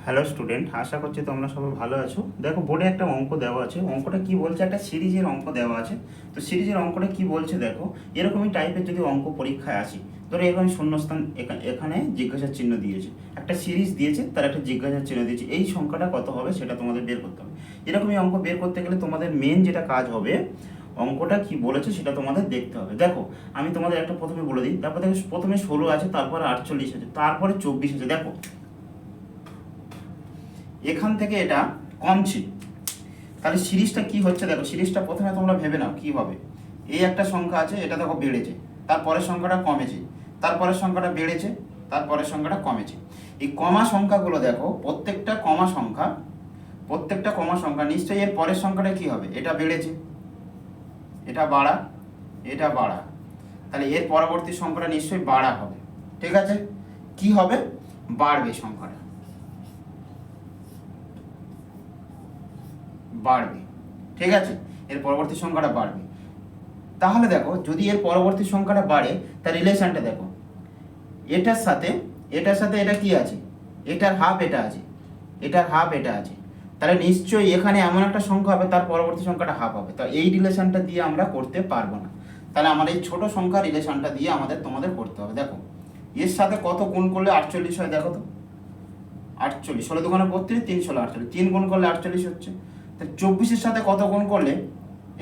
Hello student, আশা করছি তোমরা সবাই ভালো আছো। দেখো বোর্ডে একটা অঙ্ক দেওয়া আছে। অঙ্কটা কি বলছে, একটা সিরিজের অঙ্ক দেওয়া আছে। তো সিরিজের অঙ্কটা কি বলছে দেখো, এরকমই টাইপের যদি অঙ্ক পরীক্ষায় আসে, ধরো এখানে শূন্যস্থান এখানে জিজ্ঞাসার চিহ্ন দিয়েছে, একটা সিরিজ দিয়েছে, তার একটা জিজ্ঞাসার চিহ্ন দিয়েছে, এই সংখ্যাটা কত হবে সেটা তোমাদের বের করতে হবে। এরকমই অঙ্ক বের করতে গেলে তোমাদের মেন যেটা কাজ হবে, অঙ্কটা কি বলেছে সেটা তোমাদের দেখতে হবে। দেখো আমি তোমাদের একটা প্রথমে বলে দিই, তারপর দেখো প্রথমে 16 আছে, তারপরে 48 আছে, তারপরে 24 আছে। দেখো এখান থেকে এটা কমছে, তাহলে সিরিজটা কি হচ্ছে দেখো। সিরিজটা প্রথমে তোমরা ভেবে নাও কি হবে। এই একটা সংখ্যা আছে, এটা দেখো বেড়েছে, তারপরের সংখ্যাটা কমেছে, তারপরের সংখ্যাটা বেড়েছে, তারপরের সংখ্যাটা কমেছে। এই কমা সংখ্যাগুলো দেখো, প্রত্যেকটা কমা সংখ্যা নিশ্চয়ই এর পরের সংখ্যাটা কি হবে, এটা বেড়েছে, এটা বাড়া, এটা বাড়া, তাহলে এর পরবর্তী সংখ্যাটা নিশ্চয়ই বাড়া হবে। ঠিক আছে, কি হবে, বাড়বে, সংখ্যাটা বাড়বে। ঠিক আছে, এর পরবর্তী সংখ্যাটা বাড়বে। তাহলে দেখো যদি এর পরবর্তী সংখ্যাটা বাড়ে, তার রিলেশনটা দেখো, এটার সাথে এটা কি আছে, এটার হাফ এটা আছে, এটার হাফ এটা আছে, তাহলে নিশ্চয়ই এখানে এমন একটা সংখ্যা হবে তার পরবর্তী সংখ্যাটা হাফ হবে। তো এই রিলেশনটা দিয়ে আমরা করতে পারবো না, তাহলে আমার এই ছোট সংখ্যা রিলেশনটা দিয়ে তোমাদের করতে হবে। দেখো এর সাথে কত গুণ করলে 48 হয়, দেখো তো 48, 16 দুগুণে 32, 3 16 48, 3 গুণ করলে 48 হচ্ছে। তা 24-এর সাথে কত গুণ করলে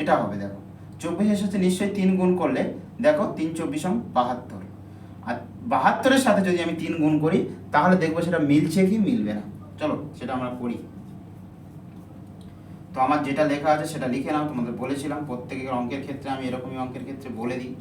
এটা হবে, দেখো 24-এর সাথে নিশ্চয়ই 3 গুণ করলে, দেখো 3 24 72, আর 72-এর সাথে যদি আমি 3 গুণ করি তাহলে দেখবো সেটা মিলছে কি মিলবে না। চলো সেটা আমরা করি। তো আমার যেটা লেখা আছে সেটা লিখে নাও। তোমাদের বলেছিলাম প্রত্যেকের অঙ্কের ক্ষেত্রে আমি এরকমই অঙ্কের ক্ষেত্রে বলে দিই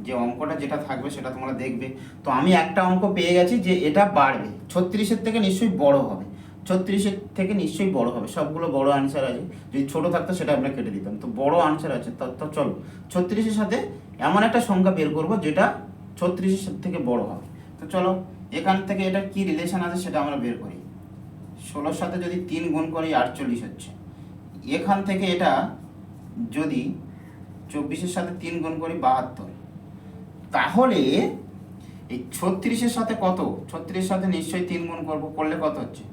যে অঙ্কটা যেটা থাকবে সেটা তোমরা দেখবে। তো আমি একটা অঙ্ক পেয়ে গেছি যে এটা বাড়বে, 36-এর থেকে নিশ্চয়ই বড় হবে, 36-এর থেকে নিশ্চয়ই বড় হবে। সবগুলো বড় আনসার আছে, যদি ছোট থাকতো সেটা আমরা কেটে দিতাম। তো বড় আনসার আছে, তো চলো 36-এর সাথে এমন একটা সংখ্যা বের করব যেটা 36-এর থেকে বড় হবে। তো চলো এখান থেকে এটা কি রিলেশন আছে সেটা আমরা বের করি। 16-এর সাথে যদি 3 গুণ করি 48 হচ্ছে। এখান থেকে এটা যদি 24-এর সাথে 3 গুণ করি 72, তাহলে এই 36-এর সাথে কত, 36-এর সাথে নিশ্চয়ই 3 গুণ করবো, করলে কত হচ্ছে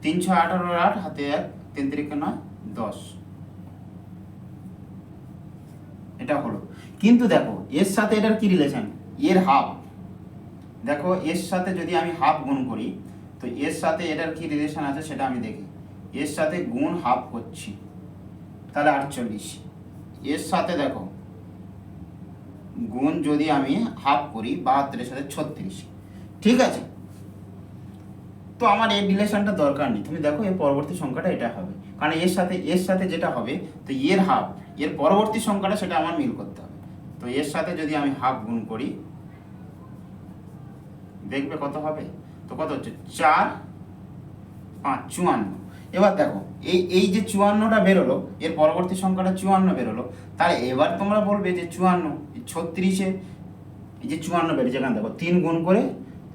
3 6 18 8, হাতে 1, 3 3 9 10, এটা হলো। কিন্তু দেখো এর সাথে এটার কি রিলেশন, এর হাফ। দেখো এর সাথে যদি আমি হাফ গুণ করি, তো এর সাথে এটার কি রিলেশন আছে সেটা আমি দেখি। এর সাথে গুণ হাফ করছি, তাহলে 48। এর সাথে দেখো গুণ যদি আমি হাফ করি 72-এর সাথে 36। ঠিক আছে, তো আমার এই রিলেশনটা দরকার নেই। তুমি দেখো এর পরবর্তী সংখ্যাটা এটা হবে, কারণ এর সাথে যেটা হবে, তো এর হাফ, এর পরবর্তী সংখ্যাটা সেটা আমার মিল করতে হবে। তো এর সাথে যদি আমি হাফ গুণ করি দেখবে কত হবে, তো কত হচ্ছে 4 5 54। এবার দেখো এই যে 54টা বেরোলো, এর পরবর্তী সংখ্যাটা 54 বেরোলো, তাহলে এবার তোমরা বলবে যে 54, 36-এ এই যে 54 বেরিয়েছে, এখানে দেখো 3 গুণ করে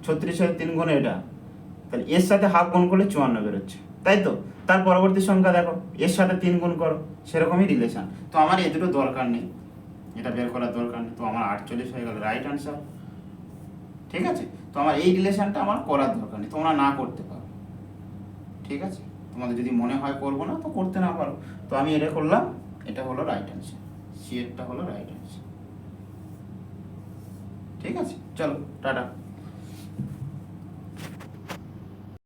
36-এর 3 গুণে এটা, তাহলে এর সাথে হাফ গুণ করলে 54 বেরোচ্ছে, তাই তো। তার পরবর্তী সংখ্যা দেখো এর সাথে 3 গুণ করো, সেরকমই রিলেশন। তো আমার এই দুটো দরকার নেই, এটা বের করার দরকার নেই। তো আমার 48 হয়ে গেল রাইট আনসার। ঠিক আছে, তো আমার এই রিলেশনটা আমার করার দরকার নেই, তোমরা না করতে পারো। ঠিক আছে, তোমাদের যদি মনে হয় করবো না তো করতে না পারো। তো আমি এটা করলাম, এটা হলো রাইট অ্যান্সার, সি এরটা হলো রাইট অ্যান্সার। ঠিক আছে, চলো টাটা।